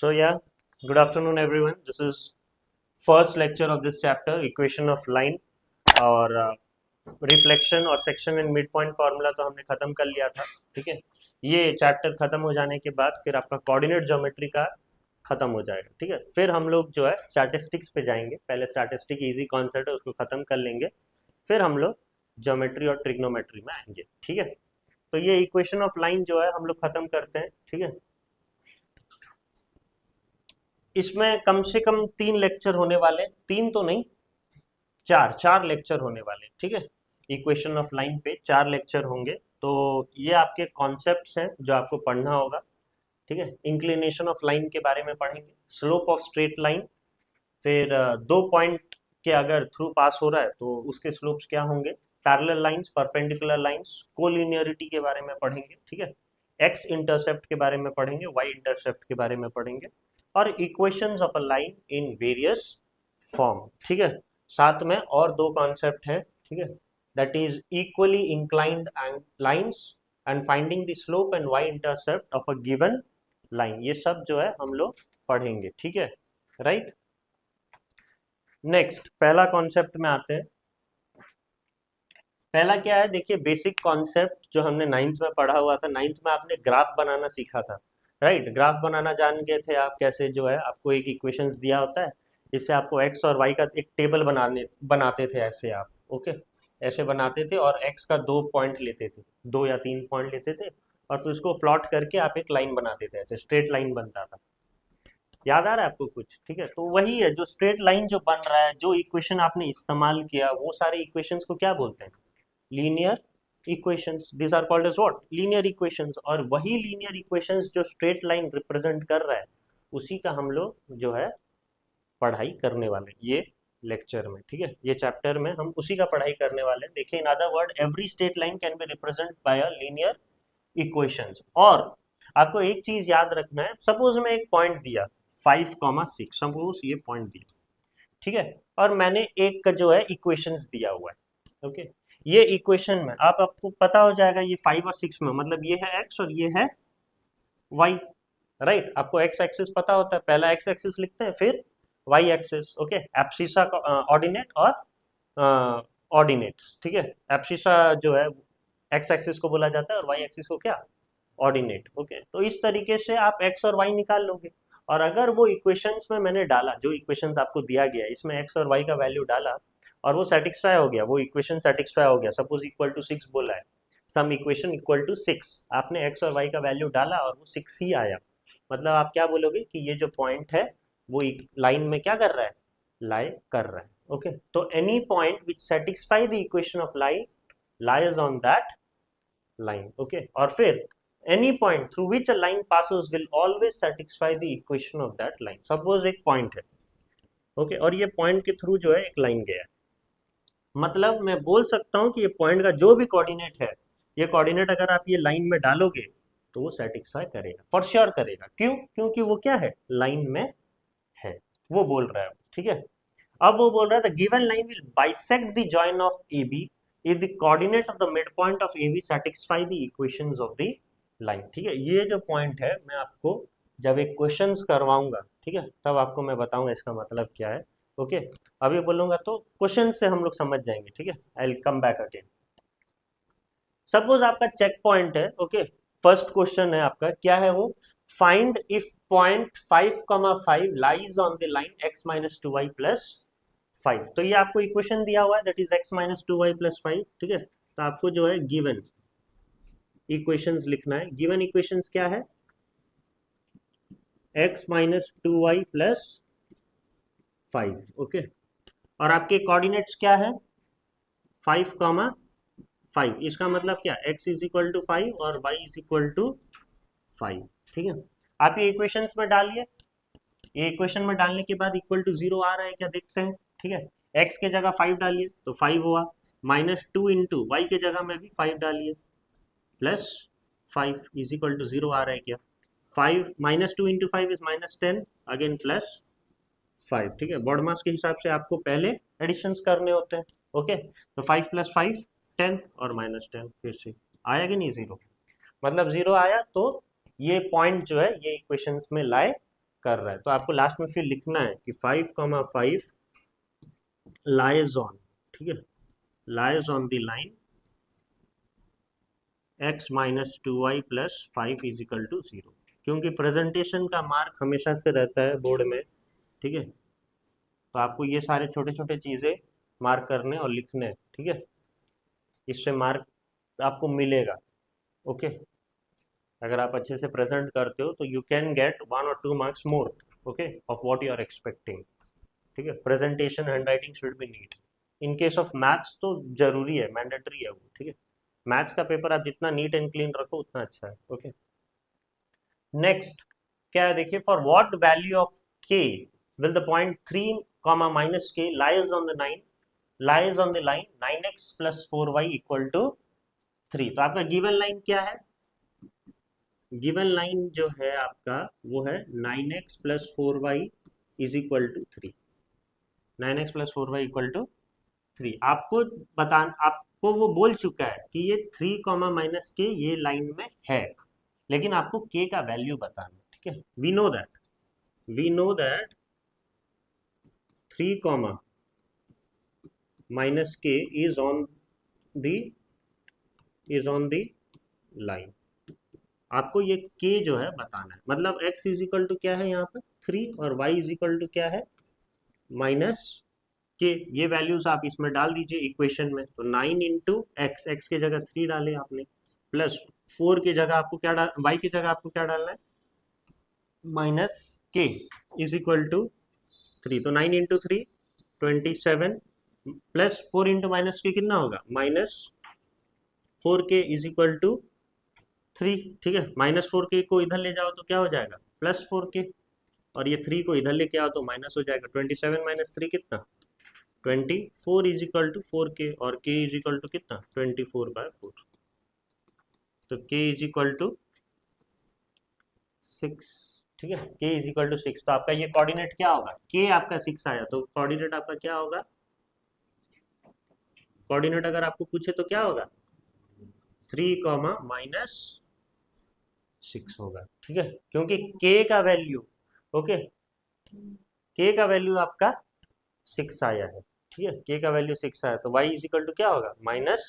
So yeah, good afternoon everyone. This is first lecture of this chapter, equation of line और reflection और section and mid point formula तो हमने खत्म कर लिया था। ठीक है, ये चैप्टर खत्म हो जाने के बाद फिर आपका कोऑर्डिनेट ज्योमेट्री का खत्म हो जाएगा। ठीक है, फिर हम लोग जो है स्टैटिस्टिक्स पे जाएंगे। पहले स्टैटिस्टिक इजी कॉन्सेप्ट है, उसको खत्म कर लेंगे, फिर हम लोग ज्योमेट्री और ट्रिग्नोमेट्री में आएंगे। ठीक है, तो ये इक्वेशन ऑफ लाइन जो है हम लोग खत्म करते हैं। ठीक है, इसमें कम से कम 3 लेक्चर होने वाले, 3 तो नहीं, चार लेक्चर होने वाले। ठीक है, इक्वेशन ऑफ लाइन पे 4 लेक्चर होंगे। तो ये आपके कॉन्सेप्ट्स हैं जो आपको पढ़ना होगा। ठीक है, इंक्लिनेशन ऑफ लाइन के बारे में पढ़ेंगे, स्लोप ऑफ स्ट्रेट लाइन, फिर 2 पॉइंट के अगर थ्रू पास हो रहा है तो उसके स्लोप्स क्या होंगे, parallel lines, perpendicular lines, collinearity के बारे में पढ़ेंगे। ठीक है, एक्स इंटरसेप्ट के बारे में पढ़ेंगे, वाई इंटरसेप्ट के बारे में पढ़ेंगे, और equations of a line in various form. ठीक है, साथ में और 2 कॉन्सेप्ट है। ठीक है, that is equally inclined lines and finding the slope and y intercept of a given line. ये सब जो है हम लोग पढ़ेंगे। ठीक है, राइट। नेक्स्ट पहला कॉन्सेप्ट में आते हैं। पहला क्या है, देखिए बेसिक कॉन्सेप्ट जो हमने 9th में पढ़ा हुआ था। 9th में आपने ग्राफ बनाना सीखा था, राइट। ग्राफ बनाना जान गए थे आप, कैसे जो है आपको एक इक्वेशंस दिया होता है, इससे आपको एक्स और वाई का एक टेबल बनाते थे ऐसे आप। ओके, ऐसे बनाते थे और एक्स का 2 पॉइंट लेते थे, 2 या 3 पॉइंट लेते थे, और फिर उसको प्लॉट करके आप एक लाइन बनाते थे, ऐसे स्ट्रेट लाइन बनता था। याद आ रहा है आपको कुछ? ठीक है, तो वही है, जो स्ट्रेट लाइन जो बन रहा है, जो इक्वेशन आपने इस्तेमाल किया, वो सारे इक्वेशंस को क्या बोलते हैं? Linear equations. This are called as what? Linear equations. और वही लीनियर इक्वेशंस जो स्ट्रेट लाइन रिप्रेजेंट कर रहा है, उसी का हम लोग जो है पढ़ाई करने वाले ये लेक्चर में। ठीक है, ये चैप्टर में हम उसी का पढ़ाई करने वाले हैं। देखिए, in other word, every straight line can be represent by a linear equations. और आपको एक चीज याद रखना है, सपोज मैं एक पॉइंट दिया 5,6, सपोज ये पॉइंट दिया। ठीक है, और मैंने एक का जो है इक्वेशंस दिया हुआ है। ओके, ये इक्वेशन में आपको पता हो जाएगा, ये 5 और 6 में, मतलब ये है एक्स और ये है वाई, राइट। आपको एक्स एक्सिस पता होता है, पहला एक्स एक्सिस लिखते हैं, फिर वाई एक्सिस। ओके, एब्सिसा का ऑर्डिनेट और ऑर्डिनेट्स। ठीक है, एब्सिसा जो है एक्स एक्सिस को बोला जाता है और वाई एक्सिस को क्या? ऑर्डिनेट। ओके, तो इस तरीके से आप एक्स और वाई निकाल लोगे। और अगर वो इक्वेशंस में मैंने डाला, जो इक्वेशंस आपको दिया गया है, इसमें एक्स और वाई का वैल्यू डाला और वो सेटिस्फाई हो गया, वो इक्वेशन सेटिस्फाई हो गया, सपोज इक्वल टू 6 बोला है, सम इक्वेशन इक्वल टू 6, आपने एक्स और वाई का वैल्यू डाला और वो 6 ही आया, मतलब आप क्या बोलोगे कि ये जो पॉइंट है वो लाइन में क्या कर रहा है? लाई कर रहा है। ओके, तो any point which satisfy the equation of line lies on that line. Okay, और फिर any point through which a line passes will always satisfy the equation of that line. Suppose एक point है, okay, और ये point के through जो है एक लाइन गया है, मतलब मैं बोल सकता हूँ कि ये पॉइंट का जो भी कोऑर्डिनेट है, ये कोऑर्डिनेट अगर आप ये लाइन में डालोगे तो वो सेटिस्फाई करेगा, फॉर श्योर करेगा। क्यों? क्योंकि वो क्या है? लाइन में है, वो बोल रहा है। ठीक है, अब वो बोल रहा है the given line will bisect the join of A B if the coordinate of the midpoint of AB satisfy the equations of the line. ठीक है, ये जो पॉइंट है मैं आपको जब एक क्वेश्चंस करवाऊंगा, ठीक है, तब आपको मैं बताऊंगा इसका मतलब क्या है। ओके, अभी बोलूंगा तो क्वेश्चन से हम लोग समझ जाएंगे। ठीक है, I will come back again. Suppose आपका चेक पॉइंट है। ओके, फर्स्ट क्वेश्चन है आपका, क्या है वो? Find if point 5,5 lies on the line x minus 2y plus 5। तो ये आपको इक्वेशन दिया हुआ है, that is x minus 2y plus 5। ठीक है, तो आपको जो है गिवन इक्वेशंस लिखना है। गिवन इक्वेशंस क्या है? x minus 2y plus 5। Okay, और आपके कोऑर्डिनेट्स क्या है? 5,5। इसका मतलब क्या? x इज इक्वल टू 5 और y इज इक्वल टू 5। ठीक है, आप ये इक्वेशंस में डालिए। ये इक्वेशन में डालने के बाद इक्वल टू 0 आ रहा है क्या? देखते हैं। ठीक है, x के जगह 5 डालिए तो 5 हुआ, माइनस 2 इंटू वाई के जगह में भी 5 डालिए, प्लस 5 इज इक्वल टू 0 आ रहा है क्या? 5 minus 2 into 5 is minus 10, again plus 5। ठीक है, बॉड मास के हिसाब से आपको पहले एडिशंस करने होते हैं। ओके, तो 5 प्लस 5 10 और माइनस 10, फिर से आया कि नहीं? 0, मतलब 0 आया, तो ये पॉइंट जो है ये इक्वेशंस में लाए कर रहा है, तो आपको लास्ट में फिर लिखना है कि 5,5 लाइज ऑन, ठीक है, lies on the line x minus 2y plus 5 is equal to 0, क्योंकि प्रेजेंटेशन का मार्क हमेशा से रहता है बोर्ड में, ठीक है। तो आपको ये सारे छोटे छोटे चीज़ें मार्क करने और लिखने हैं, ठीक है, इससे मार्क आपको मिलेगा। ओके, अगर आप अच्छे से प्रेजेंट करते हो तो you can get 1 or 2 marks more, okay, of what you are expecting, ठीक है। Presentation handwriting should be neat. In case of maths तो जरूरी है, मैंडेटरी है वो, ठीक है। मैथ्स का पेपर आप जितना नीट एंड क्लीन रखो उतना अच्छा है। ओके, नेक्स्ट क्या है देखिए, for what value of k will the point 3 comma minus k lies on the line 9x plus 4y equal to 3। तो आपका गिवन लाइन क्या है, गिवन लाइन जो है आपका वो है 9x plus 4y is equal to 3, 9x plus 4y equal to 3। आपको आपको वो बोल चुका है कि ये 3 कॉमा माइनस के ये लाइन में है, लेकिन आपको k का वैल्यू बताना, ठीक है। We know that 3 comma minus k is on the line. आपको ये k जो है बताना है, मतलब x इज इक्वल टू क्या है यहाँ पर 3 और y इज इक्वल टू क्या है माइनस के। ये वैल्यूज आप इसमें डाल दीजिए इक्वेशन में, तो 9 इंटू एक्स के जगह 3 डाले आपने, प्लस 4 की जगह आपको क्या y की जगह आपको क्या डालना है minus k is equal to 3। तो 9 इंटू 3 27 प्लस 4 इंटू माइनस के कितना होगा minus 4k is equal to 3, ठीक है। माइनस 4k को इधर ले जाओ तो क्या हो जाएगा प्लस 4k, और ये 3 को इधर लेके आओ तो माइनस हो जाएगा। 27 माइनस 3 कितना 24 इज इक्वल टू 4k, और k इज इक्वल टू कितना 24/4, तो k इज इक्वल टू 6, ठीक है। k इज इक्वल टू 6, तो आपका ये कोऑर्डिनेट क्या होगा, k आपका 6 आया तो कोऑर्डिनेट आपका क्या होगा, कोऑर्डिनेट अगर आपको पूछे तो क्या होगा 3 कॉमा माइनस 6 होगा, ठीक है, क्योंकि k का वैल्यू, ओके, k का वैल्यू आपका 6 आया है, ठीक है, k का वैल्यू 6 आया तो y इज इक्वल टू क्या होगा माइनस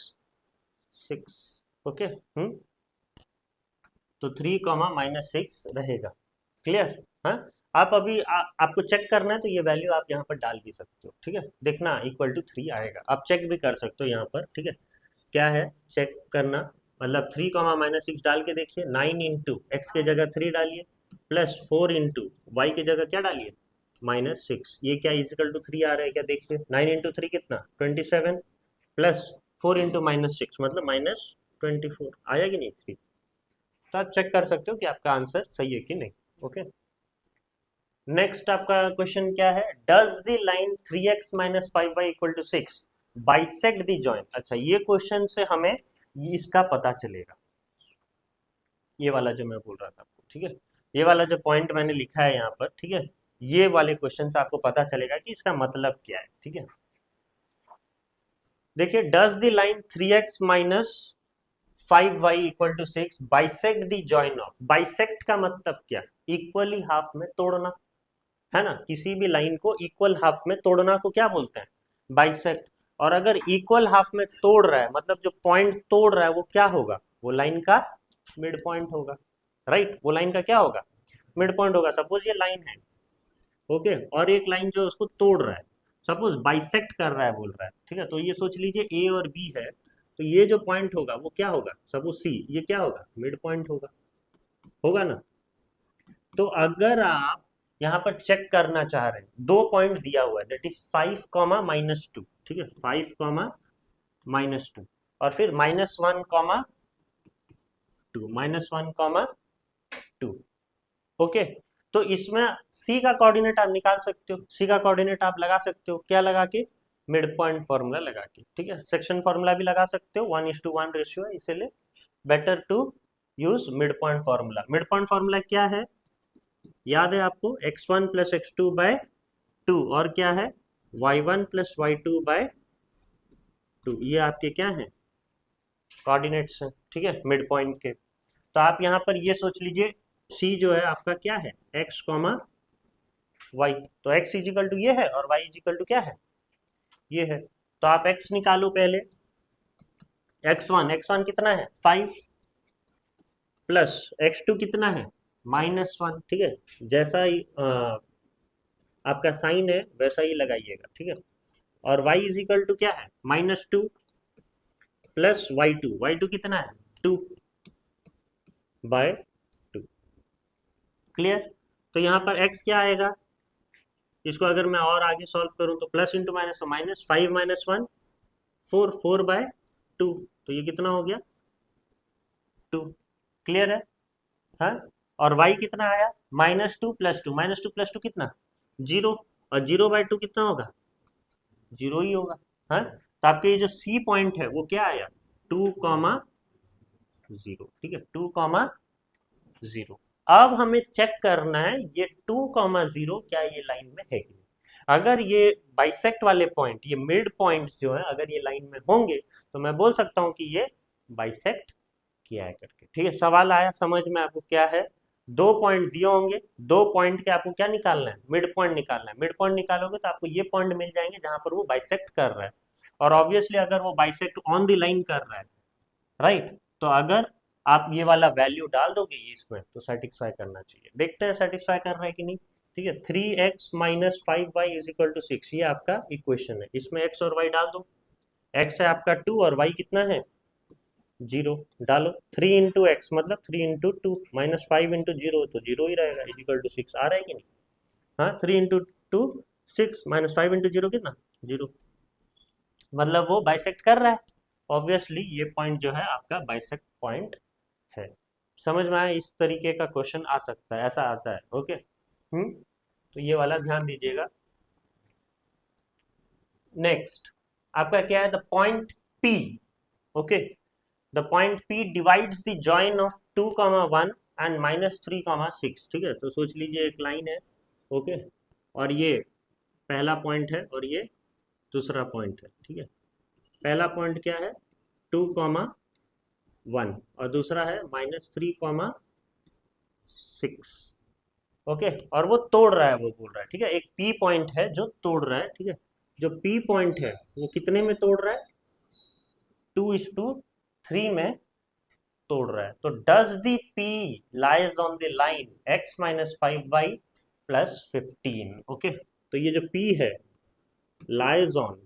6, ओके। तो 3 कॉमा माइनस 6 रहेगा, क्लियर। हाँ, आप अभी आपको चेक करना है तो ये वैल्यू आप यहाँ पर डाल भी सकते हो, ठीक है, देखना इक्वल टू 3 आएगा, आप चेक भी कर सकते हो यहाँ पर, ठीक है। क्या है चेक करना, मतलब 3 कॉमा माइनस 6 डाल के देखिए, 9 इंटू एक्स के जगह 3 डालिए, प्लस 4 इंटू वाई के जगह क्या डालिए माइनस 6, ये क्या इजिकल टू 3 आ रहा है क्या, देखिए 9 इंटू 3 कितना 27 प्लस 4 इंटू माइनस 6 मतलब माइनस 24 आया कि नहीं 3। तो आप चेक कर सकते हो कि आपका आंसर सही है कि नहीं, ओके। नेक्स्ट आपका क्वेश्चन क्या है, does the line 3x minus 5y equal to 6 bisect the joint. अच्छा, ये क्वेश्चन से हमें इसका पता चलेगा, ये वाला जो मैं बोल रहा था आपको, ठीक है, ये वाला जो पॉइंट मैंने लिखा है यहाँ पर, ठीक है, ये वाले क्वेश्चन से आपको पता चलेगा कि इसका मतलब क्या है, ठीक है। देखिए, does the line 3x minus 5y equal to 6 bisect the join of, bisect का मतलब क्या, इक्वली हाफ में तोड़ना, है ना, किसी भी लाइन को इक्वल हाफ में तोड़ना को क्या बोलते हैं बाइसेक्ट। और अगर इक्वल हाफ में तोड़ रहा है मतलब जो पॉइंट तोड़ रहा है वो क्या होगा, वो लाइन का मिड पॉइंट होगा, राइट, वो लाइन का क्या होगा मिड पॉइंट होगा। सपोज ये लाइन है, ओके, और एक लाइन जो उसको तोड़ रहा है, सपोज बाइसेक्ट कर रहा है बोल रहा है, ठीक है, तो ये सोच लीजिए ए और बी है, तो ये जो पॉइंट होगा वो क्या होगा, सपोज सी, ये क्या होगा मिड पॉइंट होगा ना। तो अगर आप यहाँ पर चेक करना चाह रहे हैं, 2 पॉइंट दिया हुआ है, दैट इज 5 कॉमा माइनस 2, ठीक है, 5 कॉमा माइनस 2, और फिर -1 कॉमा 2, -1 कॉमा 2, ओके। तो इसमें सी का कोऑर्डिनेट आप निकाल सकते हो, सी का कोऑर्डिनेट आप लगा सकते हो, क्या लगा के मिड पॉइंट फॉर्मूला लगा के, ठीक है, सेक्शन फॉर्मूला भी लगा सकते हो, 1:1 रेशियो है, इसलिए better to use mid point formula. Mid point formula क्या है, याद है आपको, x1 प्लस x2 बाय 2, और क्या है y1 प्लस y2 बाय 2, ये आपके क्या है कोऑर्डिनेट्स हैं, ठीक है, मिड पॉइंट के। तो आप यहाँ पर ये सोच लीजिए c जो है आपका क्या है x कॉमा वाई, तो x इजिकल टू ये है और y इजिकल टू क्या है, ये है। तो आप x निकालो पहले, x1 कितना है 5 प्लस x2 कितना है -1, ठीक है। जैसा ही आपका साइन है वैसा ही लगाइएगा, ठीक है। और y इजिकल टू क्या है -2 प्लस y2 कितना है 2/2, क्लियर। तो यहाँ पर x क्या आएगा, इसको अगर मैं और आगे सॉल्व करूं तो प्लस इंटू माइनस, तो माइनस 5 - 1 4/2, तो ये कितना हो गया 2, क्लियर है। हाँ, और y कितना आया -2 + 2, -2 + 2 कितना 0, और 0/2 कितना होगा 0 ही होगा। हाँ, तो आपके ये जो सी पॉइंट है वो क्या आया 2,0, ठीक है 2,0। अब हमें चेक करना है ये 2,0 क्या ये लाइन में है कि नहीं। अगर ये बाइसेक्ट वाले पॉइंट, ये मिड पॉइंट्स जो है अगर ये लाइन में होंगे तो मैं बोल सकता हूँ कि ये बाइसेक्ट किया है करके, ठीक है। सवाल आया समझ में आपको, क्या है, दो पॉइंट दिए होंगे, दो पॉइंट के आपको क्या निकालना है, मिड पॉइंट निकालना है। मिड पॉइंट निकालोगे तो आपको ये पॉइंट मिल जाएंगे जहां पर वो बाइसेक्ट कर रहा है, और ऑब्वियसली अगर वो बाइसेक्ट ऑन द लाइन कर रहा है, राइट, तो अगर आप ये वाला वैल्यू डाल दोगे इसमें तो सेटिस्फाई करना चाहिए। देखते हैं सेटिस्फाई कर रहा है कि नहीं, ठीक है। 3x - 5y = 6, ये आपका इक्वेशन है। इसमें x और y डाल दो, x है आपका 2 और y कितना है 0, डालो। 3 × x मतलब 3 × 2 -5 × 0 तो 0 ही रहेगा, = 6 आ रहा है कि नहीं। हाँ, 3 × 2 6 -5 × 0 कितना 0, मतलब वो बाइसेक्ट कर रहा है। ऑब्वियसली ये पॉइंट जो है आपका बाइसेक्ट पॉइंट है। समझ में आया, इस तरीके का क्वेश्चन आ सकता है, ऐसा आता है, ओके। तो ये वाला ध्यान दीजिएगा। नेक्स्ट आपका क्या है, the point P, okay, the point P divides the join of 2,1 and -3,6, ठीक है। तो सोच लीजिए एक लाइन है, ओके, और ये पहला पॉइंट है और ये दूसरा पॉइंट है, ठीक है। पहला पॉइंट क्या है 2,1 और दूसरा है -3,6, ओके। और वो तोड़ रहा है, वो बोल रहा है, ठीक है, एक P पॉइंट है जो तोड़ रहा है, ठीक है। जो P पॉइंट है वो कितने में तोड़ रहा है 2:3 में तोड़ रहा है। तो does the P lies on the line x - 5y + 15, okay. तो ये जो P है लाइज ऑन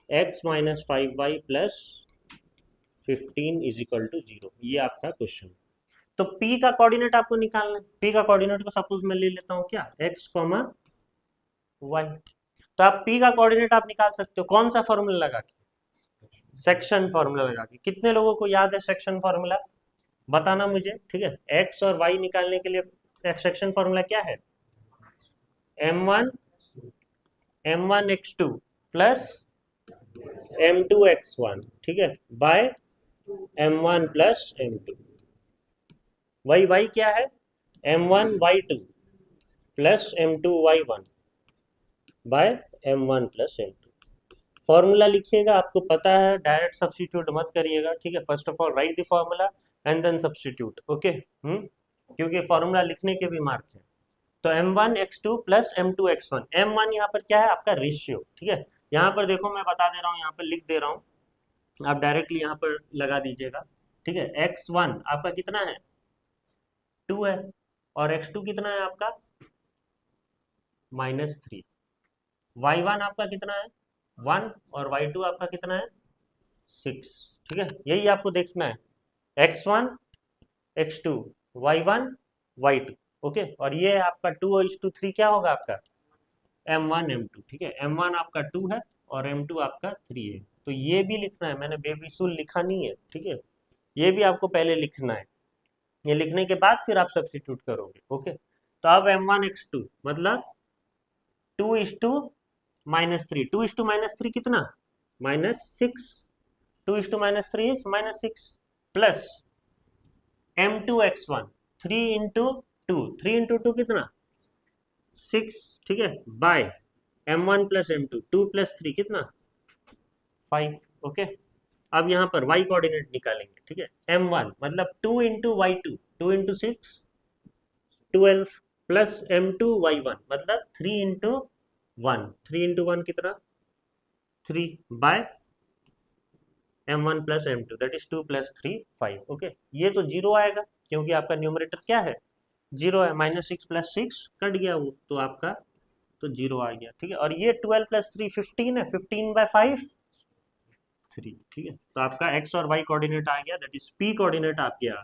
x - 5y + 15 = 0, ये आपका क्वेश्चन। तो P का कोऑर्डिनेट आपको निकालना है। P का कोऑर्डिनेट को सपोज मैं ले लेता हूँ क्या x, y। तो आप P का कोऑर्डिनेट आप निकाल सकते हो कौन सा फॉर्मूला लगा के, सेक्शन फॉर्मूला लगा के। कितने लोगों को याद है सेक्शन फॉर्मूला, बताना मुझे, ठीक है। x और y निकालने के लिए सेक्शन फॉर्मूला क्या है, m1 x2 plus m2 x1, ठीक है, बाय m1 + m2। y क्या है m1 y2 plus m2 y1 bye m1 + m2। Formula लिखिएगा, आपको पता है, डायरेक्ट सब्स्टिट्यूट मत करिएगा, ठीक है। First of all write the formula and then substitute, okay. क्योंकि फॉर्मूला लिखने के भी मार्क है। तो m1 x2 plus m2 x1, m1 यहाँ पर क्या है आपका रेशियो, ठीक है। यहाँ पर देखो मैं बता दे रहा हूँ, यहाँ पर लिख दे रहा हूँ, आप डायरेक्टली यहाँ पर लगा दीजिएगा, ठीक है। x1 आपका कितना है 2 है, और x2 कितना है आपका -3, y1 आपका कितना है 1, और y2 आपका कितना है 6, ठीक है। यही आपको देखना है, x1 x2 y1 y2, okay. और ये आपका 2:3 क्या होगा आपका m1 m2, ठीक है। m1 आपका 2 है और m2 आपका 3 है। तो ये भी लिखना है, मैंने बेफिजूल लिखा नहीं है, ठीक है। ये भी आपको पहले लिखना है, ये लिखने के बाद फिर आप सब्स्टिट्यूट करोगे, ओके। तो अब m1 x2 मतलब 2:-3, 2:-3 कितना -6, 2:-3 is -6 प्लस m2 x1 3 × 2, 3 × 2 कितना 6, ठीक है, बाय m1 + m2 2 + 3 कितना 5, ओके। अब यहाँ पर y कोऑर्डिनेट निकालेंगे, ठीक है। m1 मतलब 2 × y2, 2 × 6 12, प्लस m2y1 मतलब 3 into 1, 3 into 1 कितना 3 by m1 plus m2 that is 2 plus 3 5। Okay, ये तो जीरो आएगा क्योंकि आपका न्यूमरेटर क्या है जीरो है, -6 + 6 कट गया वो तो आपका तो जीरो आ गया। ठीक है, और ये 12 + 3 15 है, 15/5 3। ठीक है, तो आपका x और y कोऑर्डिनेट आ गया दैट इज p कोऑर्डिनेट आ गया।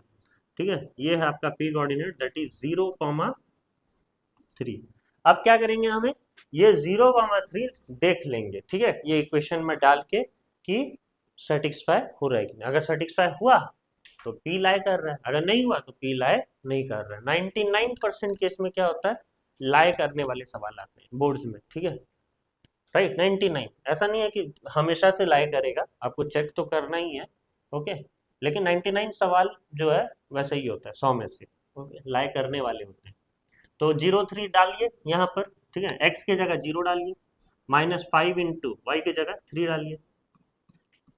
ठीक है, ये है आपका p कोऑर्डिनेट दैट इज 0,3। अब क्या करेंगे हमें ये 0,3 देख लेंगे। ठीक है, ये इक्वेशन में डाल के कि सेटिस्फाई हो रहा है कि नहीं। अगर सेटिस्फाई हुआ तो पी लाई कर रहा है, अगर नहीं हुआ तो पी लाई नहीं कर रहा है। 99% केस में क्या होता है लाई करने वाले सवाल आते हैं बोर्ड्स में। ठीक है, राइट 99, ऐसा नहीं है कि हमेशा से लाई करेगा, आपको चेक तो करना ही है। ओके, लेकिन 99 सवाल जो है वैसा ही होता है 100 में से। ओके, लाई करने वाले होते हैं। तो 0,3 डालिए यहाँ पर। ठीक है, x की जगह 0 डालिए, -5 इंटू वाई की जगह 3 डालिए,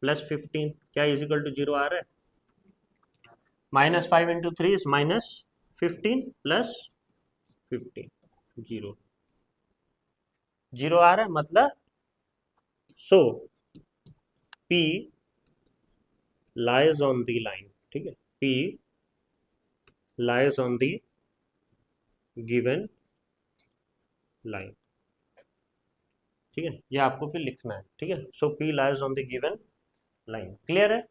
+15 क्या इजिकल टू 0 आ रहा है, -5 इंटू 3 इज -15 +15 0 0 आ रहा है मतलब सो P lies on the line। ठीक है, P lies on the given line। ठीक है, ये आपको फिर लिखना है। ठीक है, सो P lies on the given line। Clear है?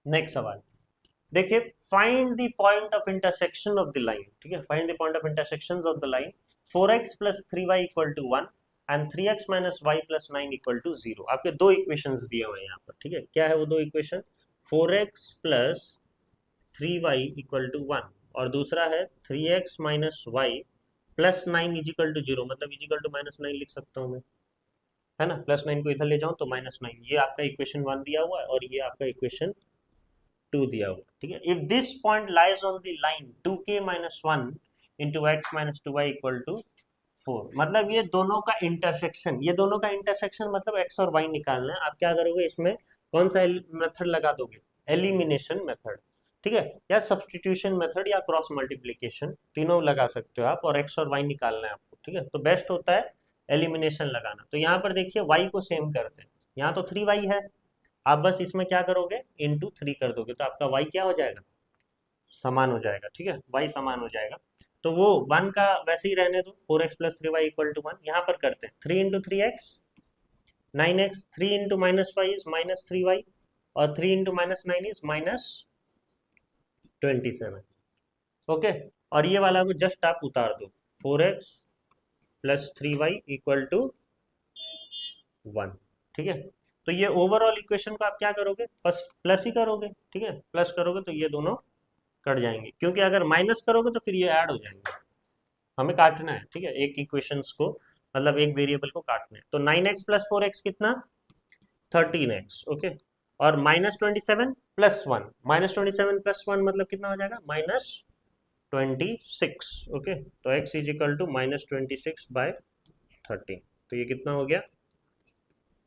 नेक्स्ट सवाल देखिए, find the point of intersection of the line. ठीक है, find the point of intersection of the line 4x + 3y = 1 and 3x - y + 9 = 0। आपके दो इक्वेशंस दिए हुए हैं यहाँ पर। ठीक है, क्या है वो दो इक्वेशन, 4x + 3y = 1 और दूसरा है 3x - y + 9 = 0, मतलब = -9 लिख सकता हूँ मैं, है ना। +9 को इधर ले जाऊं तो -9। ये आपका इक्वेशन 1 दिया हुआ है और ये आपका इक्वेशन 2 दिया हुआ। ठीक है, if this point lies on the line 2k - 1 into x - 2y = 4, मतलब ये दोनों का इंटरसेक्शन, ये दोनों का इंटरसेक्शन मतलब x और y निकालना है। आप क्या करोगे इसमें, कौन सा मेथड लगा दोगे, एलिमिनेशन मेथड। ठीक है, या सब्सटीट्यूशन मेथड या क्रॉस मल्टीप्लीकेशन, तीनों लगा सकते हो आप, और x और y निकालना है आपको। ठीक है, तो बेस्ट होता है एलिमिनेशन लगाना। तो यहाँ पर देखिए y को सेम करते हैं, यहाँ तो 3y है, आप बस इसमें क्या करोगे इंटू 3 कर दोगे तो आपका y क्या हो जाएगा, समान हो जाएगा। ठीक है, y समान हो जाएगा। तो वो 1 का वैसे ही रहने दो, 4x + 3y = 1। यहाँ पर करते हैं 3 × 3x 9x, 3 × -y is -3y और 3 × -9 इज -27। ओके, और ये वाला को जस्ट आप उतार दो, 4x + 3y = 1। ठीक है, तो ये ओवरऑल इक्वेशन को आप क्या करोगे, बस प्लस ही करोगे। ठीक है, प्लस करोगे तो ये दोनों कट जाएंगे, क्योंकि अगर माइनस करोगे तो फिर ये ऐड हो जाएंगे। हमें काटना है। ठीक है, एक इक्वेशंस को मतलब एक वेरिएबल को काटना है। तो 9x + 4x कितना 13x। ओके, और -27 + 1, -27 + 1 मतलब कितना हो जाएगा -26। ओके, तो x = -26/13, तो ये कितना हो गया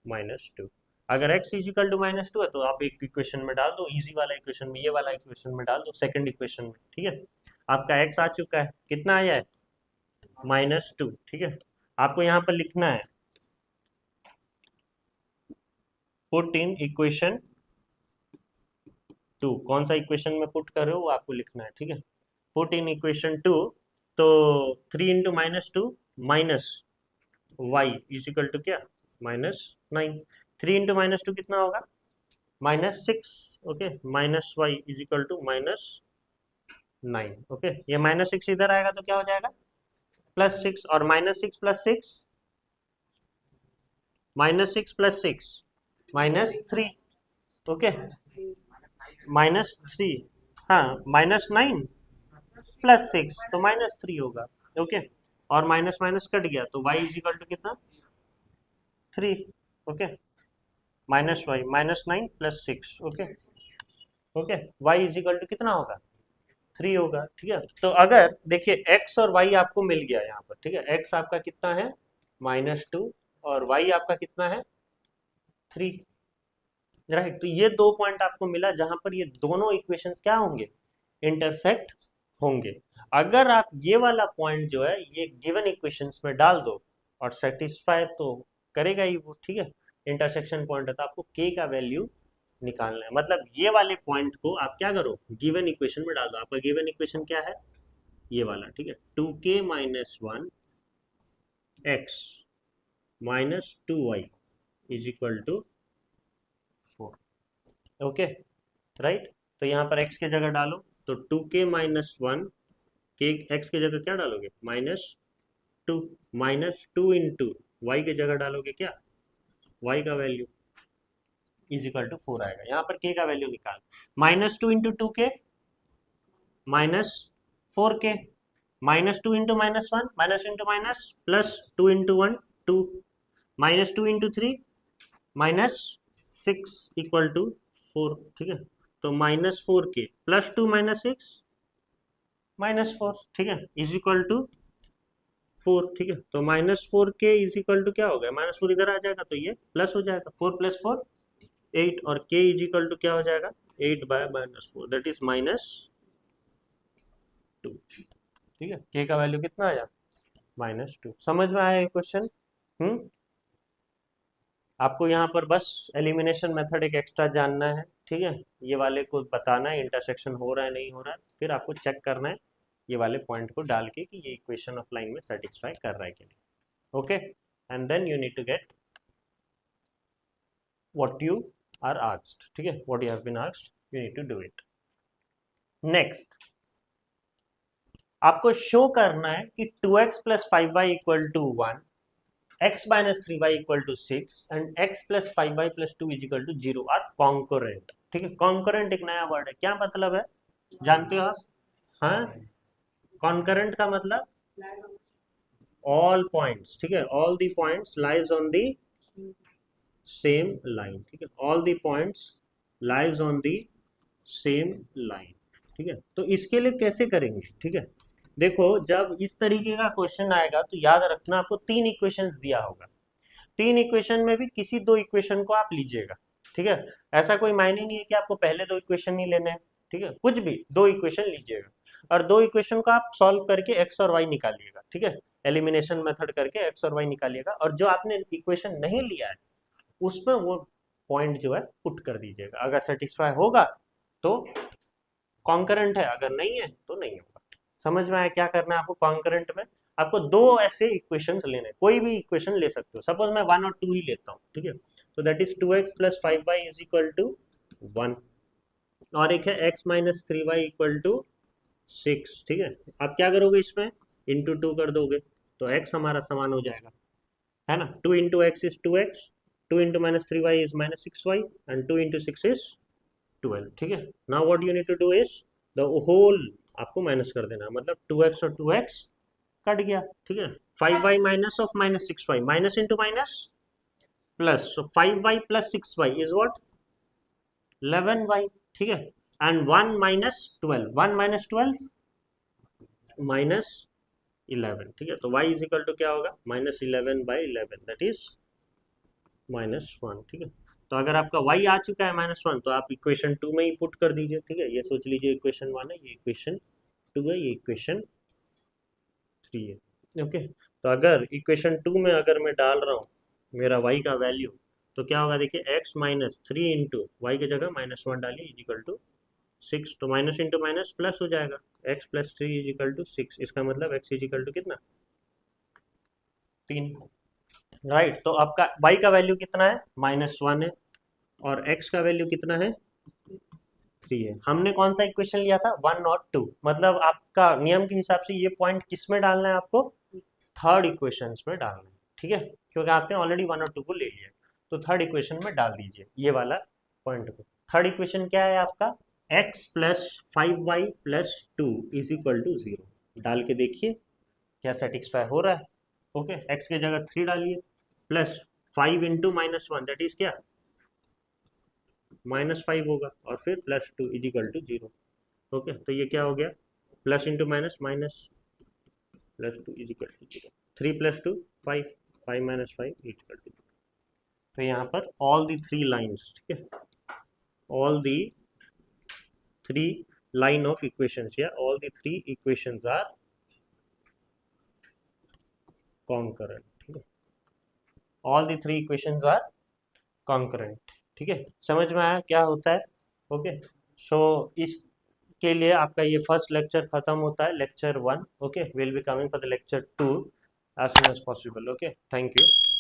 -2। अगर x = -2 है तो आप एक इक्वेशन में डाल दो, इजी वाला इक्वेशन में, ये वाला इक्वेशन में डाल दो, सेकंड इक्वेशन में। ठीक है, आपका x आ चुका है, कितना आया है -2। ठीक है, आपको यहाँ पर लिखना है पुट इन इक्वेशन 2, कौन सा इक्वेशन में पुट कर रहे हो वो आपको लिखना है। ठीक है, पुट इन इक्वेशन 2, तो 3 × -2 माइनस y = क्या -9, 3 × -2 कितना होगा -6। Okay, -y = -9। ओके, ये -6 इधर आएगा तो क्या हो जाएगा +6, और -6 + 6 -6 + 6 -3। ओके, -3, हाँ -9 + 6 तो -3 होगा। ओके, और माइनस माइनस कट गया तो y = कितना 3। Okay, -y -9 + 6। Okay, okay, y = कितना होगा 3 होगा। ठीक है, तो अगर देखिए x और y आपको मिल गया यहाँ पर। ठीक है, x आपका कितना है -2 और y आपका कितना है 3। राइट, तो ये दो पॉइंट आपको मिला जहां पर ये दोनों इक्वेशंस क्या होंगे इंटरसेक्ट होंगे। अगर आप ये वाला पॉइंट जो है ये गिवन इक्वेशंस में डाल दो और सेटिस्फाई तो करेगा ही वो, ठीक है। इंटरसेक्शन पॉइंट है तो आपको के का वैल्यू निकालना है, मतलब ये वाले पॉइंट को आप क्या करो, गिवन इक्वेशन में डाल दो। आपका गिवन इक्वेशन क्या है, ये वाला, ठीक है। 2k minus 1 x minus 2y is equal to 4। Okay, right. तो यहाँ पर x की जगह डालो, तो 2k माइनस 1 के x की जगह क्या डालोगे, -2, -2 इंटू वाई की जगह डालोगे क्या, y का वैल्यू इज इक्वल टू 4 आएगा। यहाँ पर k का वैल्यू निकाल, -2 into 2k -4k, -2 into -1 minus into minus plus 2 into 1 2, -2 into 3 -6 equal to 4, ठीक है। तो -4k प्लस 2 -6 -4, ठीक है, इज इक्वल टू 4, ठीक है। तो -4k इज इक्वल टू क्या हो गया, -4 इधर आ जाएगा तो ये प्लस हो जाएगा, 4 प्लस 4 8, और k इज इक्वल टू क्या हो जाएगा, 8 बाय -4 दैट इज -2, ठीक है। k का वैल्यू कितना आया, -2। समझ में आया क्वेश्चन? आपको यहाँ पर बस एलिमिनेशन मेथड एक एक्स्ट्रा जानना है, ठीक है। ये वाले को बताना है इंटरसेक्शन हो रहा है नहीं हो रहा है, फिर आपको चेक करना है ये वाले पॉइंट को डाल के कि ये इक्वेशन ऑफ लाइन में सेटिस्फाई कर रहा है कि नहीं। Okay, and then you need to get what you are asked, ठीक है, what you have been asked you need to do it. Next आपको शो करना है कि 2x plus 5y equal to 1, x minus 3y equal to 6 and x plus 5y plus 2 is equal to 0 are concurrent, ठीक है। concurrent एक नया word है, क्या मतलब है जानते हो आप? हाँ, concurrent का मतलब all points, ठीक है, all the points lies on the same line, ठीक है, all the points lies on the same line, ठीक है। तो इसके लिए कैसे करेंगे, ठीक है। देखो जब इस तरीके का क्वेश्चन आएगा तो याद रखना आपको 3 इक्वेशंस दिया होगा, 3 इक्वेशन में भी किसी 2 इक्वेशन को आप लीजिएगा, ठीक है। ऐसा कोई मायने नहीं है कि आपको पहले 2 इक्वेशन नहीं लेने हैं, ठीक है, कुछ भी 2 इक्वेशन लीजिएगा और 2 इक्वेशन को आप सॉल्व करके x और y निकालिएगा, ठीक है। एलिमिनेशन मेथड करके x और y निकालिएगा और जो आपने इक्वेशन नहीं लिया है उसमें वो पॉइंट जो है पुट कर दीजिएगा। अगर सेटिस्फाई होगा तो कॉन्करेंट है, अगर नहीं है तो नहीं होगा। समझ में आया क्या करना है आपको? कॉन्करेंट में आपको 2 ऐसे इक्वेशंस लेने, कोई भी इक्वेशन ले सकते हो। सपोज मैं 1 और 2 ही लेता हूँ, ठीक है, तो that is 2x plus 5y is equal to 1 और एक है x minus 3y equal to 6, ठीक है। आप क्या करोगे, इसमें इंटू 2 कर दोगे तो x हमारा समान हो जाएगा, है ना। 2 into x is 2x, 2 into minus 3y is -6y and 2 into 6 is 12, ठीक है। Now what you need to do is the whole आपको माइनस कर देना, मतलब 2x और 2x कट गया, ठीक है। 5y minus of -6y, minus into minus plus, so 5y plus 6y is what 11y, ठीक है। एंड 1 माइनस 12, 1 माइनस 12 माइनस 11, ठीक है। तो y इज इक्वल टू क्या होगा, -11/11 दैट इज -1, ठीक है। तो अगर आपका y आ चुका है -1 तो आप इक्वेशन 2 में ही पुट कर दीजिए, ठीक है। ये सोच लीजिए इक्वेशन 1 है, ये इक्वेशन 2 है, ये इक्वेशन 3 है, ओके। तो अगर इक्वेशन 2 में अगर मैं डाल रहा हूँ मेरा y का वैल्यू तो क्या होगा, देखिए x माइनस 3 इंटू वाई की जगह -1 डालिए इज इक्वल टू 6, तो माइनस इंटू माइनस प्लस हो जाएगा, x plus 3 is equal to 6, इसका मतलब x इज इक्वल टू कितना 3, राइट। तो आपका y का वैल्यू कितना है, -1 है और x का वैल्यू कितना है 3 है। हमने कौन सा इक्वेशन लिया था, 1 और 2, मतलब आपका नियम के हिसाब से ये पॉइंट किस में डालना है आपको, थर्ड इक्वेशन में डालना है, ठीक है, क्योंकि आपने ऑलरेडी 1 और 2 को ले लिया। तो थर्ड इक्वेशन में डाल दीजिए ये वाला पॉइंट को। थर्ड इक्वेशन क्या है आपका, x plus 5y plus 2 is equal to 0, डाल के देखिए क्या सेटिस्फाई हो रहा है। ओके, x की जगह 3 डालिए प्लस 5 इंटू -1 दैट इज क्या -5 होगा और फिर plus 2 is equal to 0। Okay, तो ये क्या हो गया, plus into minus minus plus 2 is equal to 0, 3 plus 2 5, 5 minus 5 is equal to 0। तो यहाँ पर ऑल दी 3 लाइन्स, ठीक है, all the 3 line of equations here. All the three equations are concurrent. ठीक है, all the three equations are concurrent. ठीक है, समझ में आया क्या होता है? ओके, सो इसके लिए आपका ये फर्स्ट लेक्चर खत्म होता है, lecture 1. Okay, will be coming for the lecture 2 as soon as possible. Okay, thank you.